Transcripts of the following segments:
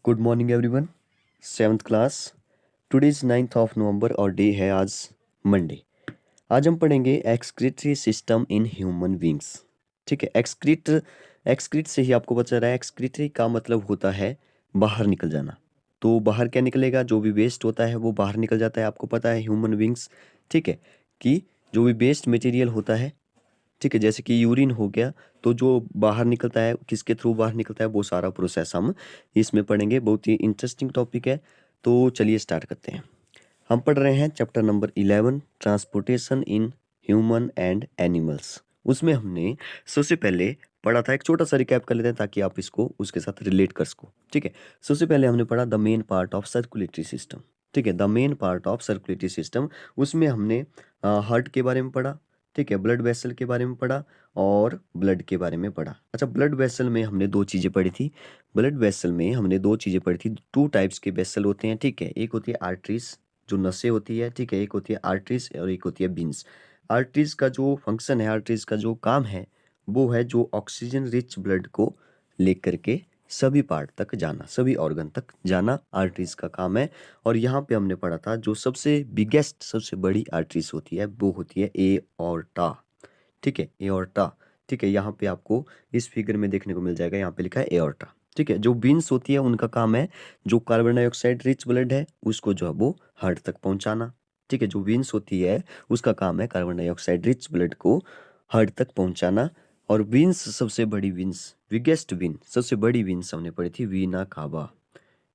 Good morning everyone. Seventh class. Today is 9th of November और day है आज Monday. आज हम पढ़ेंगे excretory system in human beings. ठीक है, एक्सक्रीट से ही आपको पता चल रहा है एक्सक्रीटरी का मतलब होता है बाहर निकल जाना। तो बाहर क्या निकलेगा, जो भी वेस्ट होता है वो बाहर निकल जाता है। आपको पता है ह्यूमन बींग्स, ठीक है, कि जो भी वेस्ट मटेरियल होता है, ठीक है, जैसे कि यूरिन हो गया, तो जो बाहर निकलता है किसके थ्रू बाहर निकलता है वो सारा प्रोसेस हम इसमें पढ़ेंगे। बहुत ही इंटरेस्टिंग टॉपिक है। तो चलिए स्टार्ट करते हैं। हम पढ़ रहे हैं chapter number 11, transportation in human and animals. उसमें हमने सबसे पहले पढ़ा था, एक छोटा सा रिकैप कर लेते हैं ताकि आप इसको उसके साथ रिलेट कर सको। ठीक है, सबसे पहले हमने पढ़ा the main part of circulatory system. ठीक है, the main part of circulatory system. उसमें हमने हार्ट के बारे में पढ़ा, ठीक है, ब्लड वेसल के बारे में पढ़ा और ब्लड के बारे में पढ़ा। अच्छा, ब्लड वेसल में हमने दो चीज़ें पढ़ी थी। ब्लड वेसल में हमने दो चीज़ें पढ़ी थी। टू टाइप्स के वेसल होते हैं, ठीक है। एक होती है आर्टरीज, जो नसें होती है, ठीक है। एक होती है आर्टरीज और एक होती है बीन्स। आर्टरीज का जो फंक्शन है, आर्टरीज का जो काम है, वो है जो ऑक्सीजन रिच ब्लड को लेकर के सभी पार्ट तक जाना, सभी ऑर्गन तक जाना आर्टरीज का काम है। और यहाँ पे हमने पढ़ा था जो सबसे बिगेस्ट, सबसे बड़ी आर्टरीज होती है वो होती है एओर्टा। ठीक है, एओर्टा। ठीक है, यहाँ पे आपको इस फिगर में देखने को मिल जाएगा, यहाँ पे लिखा है एओर्टा। ठीक है, जो बीन्स होती है उनका काम है जो कार्बन डाइऑक्साइड रिच ब्लड है उसको जो है वो हार्ट तक पहुंचाना। ठीक है, जो बीन्स होती है उसका काम है कार्बन डाइऑक्साइड रिच ब्लड को हार्ट तक पहुंचाना। और बीन्स, सबसे बड़ी बीन्स, बिगेस्ट बीन, सबसे बड़ी बीन्स हमने पढ़ी थी वीना काबा।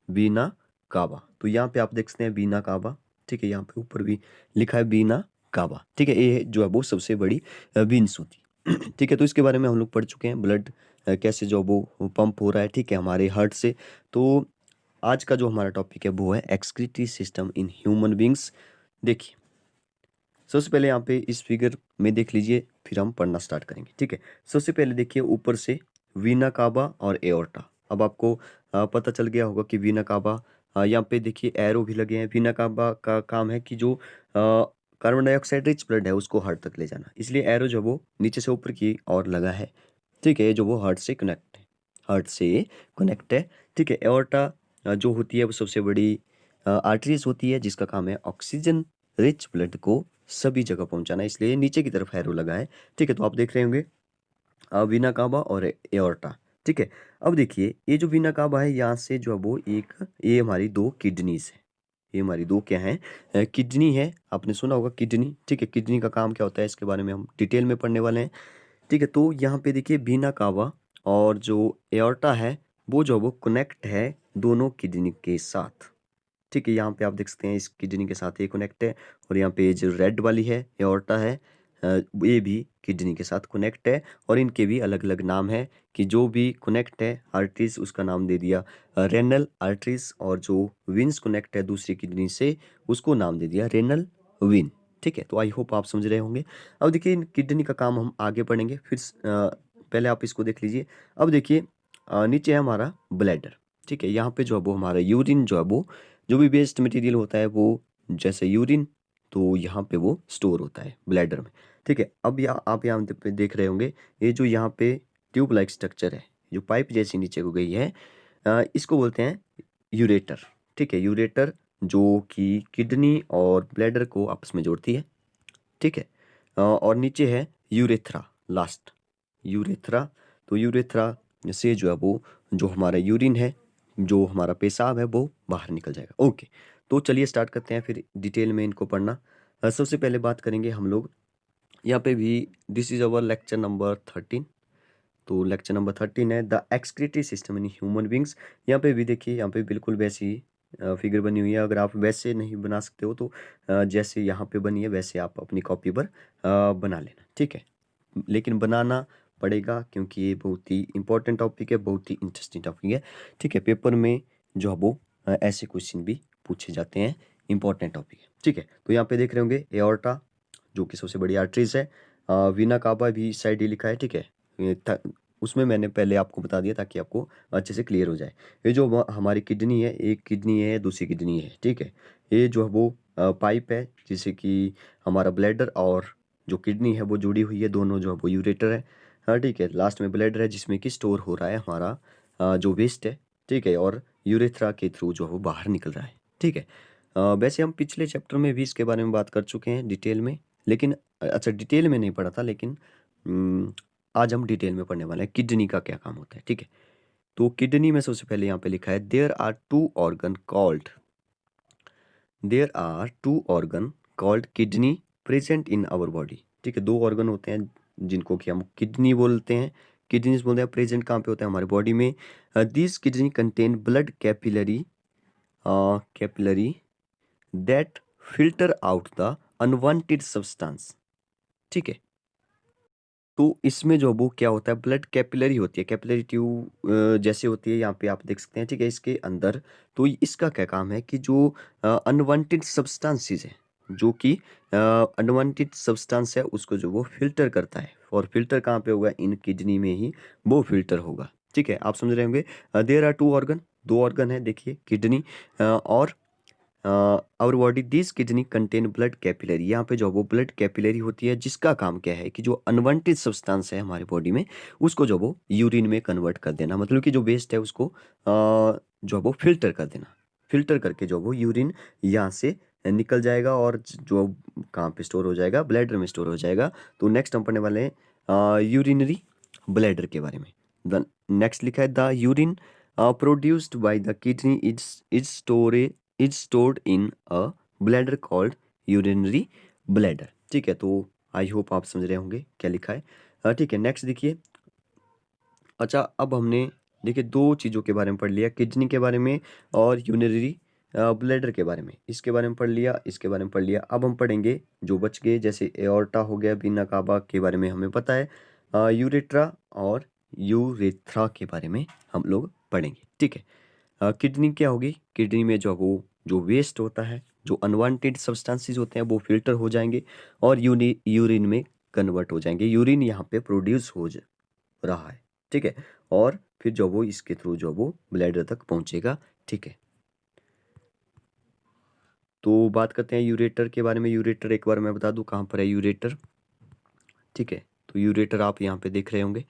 वीना काबा, तो यहाँ पे आप देख सकते हैं वीना काबा। ठीक है, यहाँ पे ऊपर भी लिखा है वीना काबा। ठीक है, ये जो है वो सबसे बड़ी बीन्स होती है। ठीक है, तो इसके बारे में हम लोग पढ़ चुके हैं, ब्लड कैसे जो वो पंप हो रहा है, ठीक है, हमारे हार्ट से। तो आज का जो हमारा टॉपिक है वो है excretory system in human beings. देखिए, सबसे पहले यहाँ पे इस फिगर में देख लीजिए, फिर हम पढ़ना स्टार्ट करेंगे। ठीक है, सबसे पहले देखिए ऊपर से वीना काबा और एओर्टा। अब आपको पता चल गया होगा कि वीना काबा, यहाँ पे देखिए एरो भी लगे हैं। वीना काबा का काम है कि जो कार्बन डाइऑक्साइड रिच ब्लड है उसको हार्ट तक ले जाना, इसलिए एरो जो वो नीचे से ऊपर की ओर लगा है। ठीक है, जो वो हार्ट से कनेक्ट है, हार्ट से कनेक्ट है। ठीक है, एओर्टा जो होती है वो सबसे बड़ी आर्टरीज होती है जिसका काम है ऑक्सीजन रिच ब्लड को सभी जगह पहुंचाना, इसलिए नीचे की तरफ एरो लगा है। ठीक है, तो आप देख रहे होंगे वीना काबा और एओर्टा। ठीक है, अब देखिए ये जो वीना काबा है, यहाँ से जो है वो एक, ये हमारी दो किडनीज है। ये हमारी दो क्या है, किडनी है। आपने सुना होगा किडनी। ठीक है, किडनी का काम क्या होता है इसके बारे में हम डिटेल में पढ़ने वाले हैं। ठीक है, तो यहाँ पे देखिए वीना काबा और जो एओर्टा है वो जो है वो कनेक्ट है दोनों किडनी के साथ। ठीक है, यहाँ पे आप देख सकते हैं इस किडनी के साथ ये कनेक्ट है। और यहाँ पे जो रेड वाली है एओर्टा है, ये भी किडनी के साथ कनेक्ट है। और इनके भी अलग अलग नाम है कि जो भी कनेक्ट है आर्टरीज उसका नाम दे दिया रेनल आर्टरीज, और जो विंस कनेक्ट है दूसरी किडनी से उसको नाम दे दिया रेनल विन। ठीक है, तो आई होप आप समझ रहे होंगे। अब देखिए इन किडनी का काम हम आगे पढ़ेंगे, फिर पहले आप इसको देख लीजिए। अब देखिए नीचे है हमारा ब्लैडर। ठीक है, यहाँ पे जो है वो हमारा यूरिन जो है वो, जो भी वेस्ट मटेरियल होता है वो, जैसे यूरिन, तो यहाँ पे वो स्टोर होता है ब्लैडर में। ठीक है, अब आप यहाँ पे देख रहे होंगे ये जो यहाँ पे ट्यूब लाइक स्ट्रक्चर है, जो पाइप जैसी नीचे को गई है, इसको बोलते हैं यूरेटर। ठीक है, यूरेटर जो कि किडनी और ब्लैडर को आपस में जोड़ती है। ठीक है, और नीचे है यूरेथ्रा, लास्ट यूरेथ्रा। तो यूरेथ्रा से जो है वो, जो हमारा यूरिन है, जो हमारा पेशाब है वो बाहर निकल जाएगा। ओके, तो चलिए स्टार्ट करते हैं फिर डिटेल में इनको पढ़ना। सबसे पहले बात करेंगे हम लोग यहाँ पे भी, this is our lecture number 13। तो लेक्चर नंबर 13 है the excretory system in human beings. यहाँ पे भी देखिए, यहाँ पे बिल्कुल वैसी फिगर बनी हुई है। अगर आप वैसे नहीं बना सकते हो तो जैसे यहाँ पे बनी है वैसे आप अपनी कॉपी पर बना लेना। ठीक है, लेकिन बनाना पड़ेगा क्योंकि ये बहुत ही इंपॉर्टेंट टॉपिक है, बहुत ही इंटरेस्टिंग टॉपिक है। ठीक है, पेपर में जो है वो ऐसे क्वेश्चन भी पूछे जाते हैं, इंपॉर्टेंट टॉपिक है। ठीक है, तो यहाँ पे देख रहे होंगे एओर्टा जो कि सबसे बड़ी आर्टरीज है। वीना काबा भी इस साइड ही लिखा है। ठीक है, उसमें मैंने पहले आपको बता दिया ताकि आपको अच्छे से क्लियर हो जाए। ये जो हमारी किडनी है, एक किडनी है दूसरी किडनी है। ठीक है, ये जो है वो पाइप है जिससे कि हमारा ब्लैडर और जो किडनी है वो जुड़ी हुई है, दोनों जो है वो यूरेटर है। हाँ, ठीक है, लास्ट में ब्लैडर है जिसमें कि स्टोर हो रहा है हमारा जो वेस्ट है। ठीक है, और यूरेथ्रा के थ्रू जो है वो बाहर निकल रहा है। ठीक है। वैसे हम पिछले चैप्टर में भी इसके बारे में बात कर चुके हैं डिटेल में, लेकिन अच्छा डिटेल में नहीं पढ़ा था, लेकिन आज हम डिटेल में पढ़ने वाले हैं किडनी का क्या काम होता है। ठीक है। तो किडनी में सबसे पहले यहाँ पे लिखा है there are two organ called kidney present in our body. ठीक है, 2 ऑर्गन होते हैं जिनको कि हम किडनी बोलते हैं। किडनीज बोलते हैं, प्रेजेंट कहाँ पे होते हैं? हमारे बॉडी में। This kidney contain blood capillary that filter out the unwanted substance. ठीक है। तो इसमें जो वो क्या होता है, ब्लड कैपिलरी होती है, कैपिलरी ट्यूब जैसे होती है, यहाँ पे आप देख सकते हैं। ठीक है, इसके अंदर। तो इसका क्या काम है कि जो अनवांटेड सब्सटेंसेस है, जो कि अनवांटेड सब्सटेंस है, उसको जो वो फिल्टर करता है। और फिल्टर कहाँ पे होगा? इन किडनी में ही वो फिल्टर होगा। ठीक है, आप समझ रहे होंगे। देयर आर 2 ऑर्गन, 2 ऑर्गन है देखिए, किडनी और our body. This kidney contain blood capillary, यहाँ पे जो वो ब्लड कैपिलरी होती है, जिसका काम क्या है कि जो अनवांटेड सब्सटेंस है हमारे बॉडी में, उसको जो वो यूरिन में कन्वर्ट कर देना। मतलब कि जो वेस्ट है उसको जो वो फिल्टर कर देना। फिल्टर करके जो वो यूरिन यहाँ से निकल जाएगा और जो कहाँ पे स्टोर हो जाएगा? ब्लैडर में स्टोर हो जाएगा। तो नेक्स्ट हम पढ़ने वाले हैं यूरिनरी ब्लैडर के बारे में। द नेक्स्ट लिखा है the urine produced by the kidney is stored in a bladder called urinary bladder. ठीक है, तो आई होप आप समझ रहे होंगे क्या लिखा है। ठीक है, नेक्स्ट देखिए। अच्छा, अब हमने देखिए 2 चीज़ों के बारे में पढ़ लिया, किडनी के बारे में और यूरिनरी ब्लैडर के बारे में। इसके बारे में पढ़ लिया, इसके बारे में पढ़ लिया। अब हम पढ़ेंगे जो बच गए, जैसे एओर्टा हो गया, वीना कावा के बारे में हमें पता है। यूरेट्रा और यूरेथ्रा के बारे में हम लोग पढ़ेंगे। ठीक है। किडनी क्या होगी? किडनी में जो वेस्ट होता है, जो अनवांटेड सब्सटेंसेस होते हैं, वो फिल्टर हो जाएंगे और यूरिन में कन्वर्ट हो जाएंगे। यूरिन यहाँ पे प्रोड्यूस रहा है। ठीक है, और फिर जो वो इसके थ्रू जो वो ब्लैडर तक पहुंचेगा। ठीक है, तो बात करते हैं यूरेटर के बारे में। यूरेटर एक बार मैं बता दूं कहाँ पर है यूरेटर। ठीक है, तो यूरेटर आप यहाँ पे देख रहे होंगे।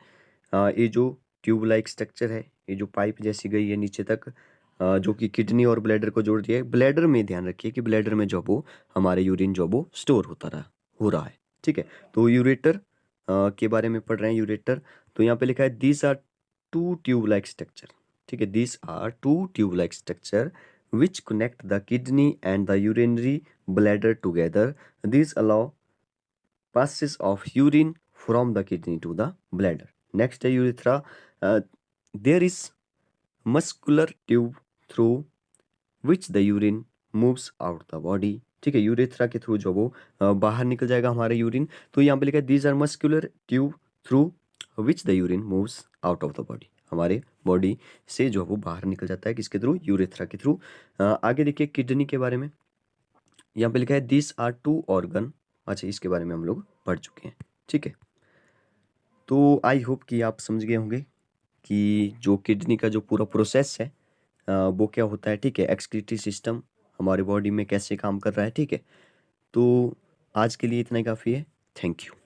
ये जो ट्यूब लाइक स्ट्रक्चर है, ये जो पाइप जैसी गई है नीचे तक, जो कि किडनी और ब्लैडर को जोड़ दिया है। ब्लैडर में ध्यान रखिए कि ब्लैडर में जो वो हमारे यूरिन जो वो स्टोर हो रहा है। ठीक है, तो यूरेटर के बारे में पढ़ रहे हैं। यूरेटर, तो यहाँ पे लिखा है this are 2 tube like structure. ठीक है, this are 2 tube like structure which connect the kidney and the urinary bladder together. These allow passes of urine from the kidney to the bladder. Next है urethra. Uh, there is muscular tube through which the urine moves out the body. ठीक है, urethra के through जो वो बाहर निकल जाएगा हमारे यूरिन। तो यहाँ पे लिखा है these are muscular tube through which the urine moves out of the body. हमारे बॉडी से जो वो बाहर निकल जाता है, किसके थ्रू? यूरेथ्रा के थ्रू। आगे देखिए किडनी के बारे में। यहाँ पे लिखा है दिस आर 2 ऑर्गन। अच्छा, इसके बारे में हम लोग पढ़ चुके हैं। ठीक है, तो आई होप कि आप समझ गए होंगे कि जो किडनी का जो पूरा प्रोसेस है वो क्या होता है। ठीक है, एक्सक्रीटरी सिस्टम हमारे बॉडी में कैसे काम कर रहा है। ठीक है, तो आज के लिए इतना ही काफ़ी है। Thank you.